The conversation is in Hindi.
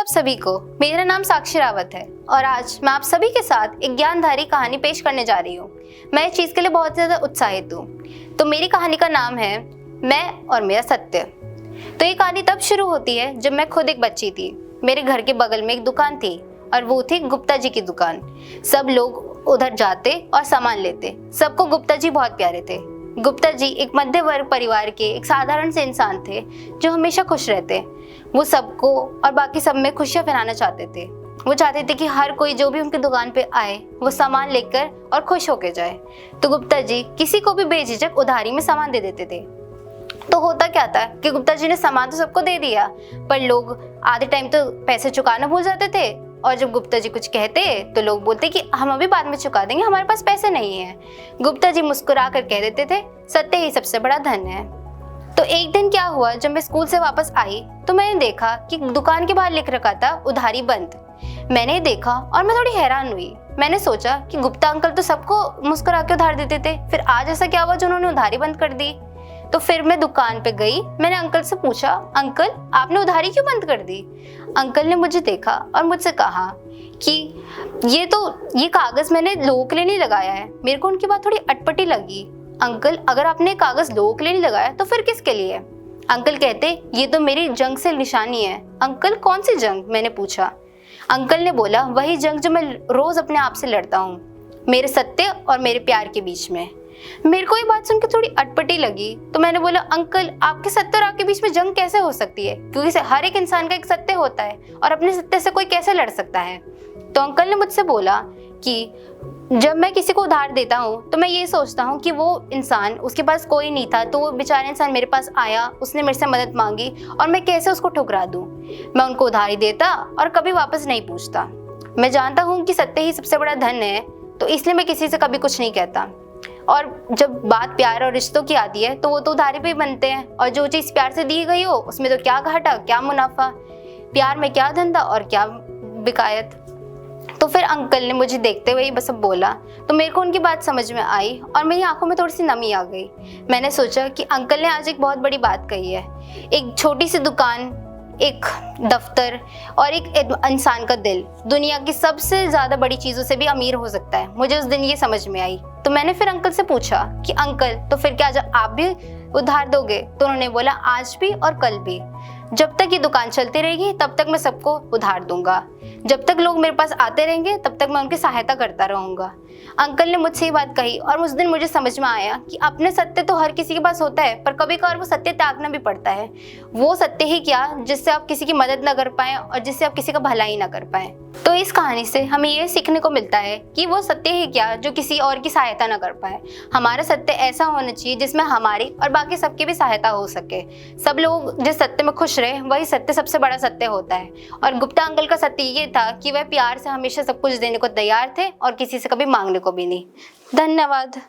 सभी को। मेरा नाम साक्षी रावत है और आज मैं आप सभी के साथ एक ज्ञानधारी कहानी पेश करने जा रही हूँ। मैं इस चीज़ के लिए बहुत ज़्यादा उत्साहित हूँ। तो मेरी कहानी का नाम है मैं और मेरा सत्य। तो ये कहानी तब शुरू होती है जब मैं खुद एक बच्ची थी। मेरे घर के बगल में एक दुकान थी और वो थी गुप्ता जी की दुकान। सब लोग उधर जाते और सामान लेते। सबको गुप्ता जी बहुत प्यारे थे। गुप्ता जी एक मध्य वर्ग परिवार के एक साधारण से इंसान थे जो हमेशा खुश रहते। वो सबको और बाकी सब में खुशियां फैलाना चाहते थे। वो चाहते थे कि हर कोई जो भी उनकी दुकान पे आए वो सामान लेकर और खुश होके जाए। तो गुप्ता जी किसी को भी बेझिझक उधारी में सामान दे देते थे। तो होता क्या था कि गुप्ता जी ने सामान तो सबको दे दिया, पर लोग आधे टाइम तो पैसे चुकाना भूल जाते थे और जब गुप्ता जी कुछ कहते तो लोग बोलते कि हम अभी बाद में चुका देंगे, हमारे पास पैसे नहीं है। गुप्ता जी मुस्कुरा कर कह देते थे सत्य ही सबसे बड़ा धन है। तो एक दिन क्या हुआ, जब मैं स्कूल से वापस आई तो मैंने देखा कि दुकान के बाहर लिख रखा था उधारी बंद। मैंने देखा और मैं थोड़ी हैरान हुई। मैंने सोचा कि गुप्ता अंकल तो सबको मुस्कुरा के उधार देते थे, फिर आज ऐसा क्या हुआ जो उन्होंने उधारी बंद कर दी। तो फिर मैं दुकान पे गई। मैंने अंकल से पूछा, अंकल आपने उधारी क्यों बंद कर दी। अंकल ने मुझे देखा और मुझसे कहा कि ये कागज मैंने लोगों के लिए नहीं लगाया है। मेरे को उनकी बात थोड़ी अटपटी लगी। अंकल अगर आपने कागज लोगों के लिए नहीं लगाया तो फिर किसके लिए। अंकल कहते ये तो मेरी जंग से निशानी है। अंकल कौन सी जंग, मैंने पूछा। अंकल ने बोला वही जंग जो मैं रोज अपने आप से लड़ता हूँ, मेरे सत्य और मेरे प्यार के बीच में। मेरे को ये बात सुनकर थोड़ी अटपटी लगी। तो मैंने बोला अंकल आपके सत्य और आपके बीच में जंग कैसे हो सकती है, क्योंकि हर एक इंसान का एक सत्य होता है और अपने सत्य से कोई कैसे लड़ सकता है। तो अंकल ने मुझसे बोला कि जब मैं किसी को उधार देता हूँ तो मैं ये सोचता हूँ कि वो इंसान, उसके पास कोई नहीं था तो वो बेचारा इंसान मेरे पास आया, उसने मेरे से मदद मांगी और मैं कैसे उसको ठुकरा दूँ। मैं उनको उधारी देता और कभी वापस नहीं पूछता। मैं जानता हूँ कि सत्य ही सबसे बड़ा धन है, तो इसलिए मैं किसी से कभी कुछ नहीं कहता। और जब बात प्यार और रिश्तों की आती है तो वो तो उधारी पे ही बनते हैं, और जो चीज़ प्यार से दी गई हो उसमें तो क्या घाटा क्या मुनाफा, प्यार में क्या धंधा और क्या बिकायत। तो फिर अंकल ने मुझे देखते हुए बस अब बोला तो मेरे को उनकी बात समझ में आई और मेरी आंखों में थोड़ी सी नमी आ गई। मैंने सोचा कि अंकल ने आज एक बहुत बड़ी बात कही है। एक छोटी सी दुकान, एक दफ्तर और एक इंसान का दिल दुनिया की सबसे ज़्यादा बड़ी चीज़ों से भी अमीर हो सकता है। मुझे उस दिन ये समझ में आई। तो मैंने फिर अंकल से पूछा कि अंकल तो फिर क्या आज आप भी उधार दोगे। तो उन्होंने बोला आज भी और कल भी, जब तक ये दुकान चलती रहेगी तब तक मैं सबको उधार दूंगा। जब तक लोग मेरे पास आते रहेंगे तब तक मैं उनकी सहायता करता रहूंगा। अंकल ने मुझसे ये बात कही और उस दिन मुझे समझ में आया कि अपने सत्य तो हर किसी के पास होता है, पर कभी कभार वो सत्य त्यागना भी पड़ता है। वो सत्य ही क्या जिससे आप किसी की मदद ना कर पाए और जिससे आप किसी का भलाई ना कर पाए। तो इस कहानी से हमें ये सीखने को मिलता है कि वो सत्य ही क्या जो किसी और की सहायता ना कर पाए। हमारा सत्य ऐसा होना चाहिए जिसमें हमारी और बाकी सबकी भी सहायता हो सके। सब लोग जिस सत्य में खुश रहे वही सत्य सबसे बड़ा सत्य होता है। और गुप्ता अंकल का सत्य ये था कि वह प्यार से हमेशा सब कुछ देने को तैयार थे और किसी से कभी मांगने को भी नहीं। धन्यवाद।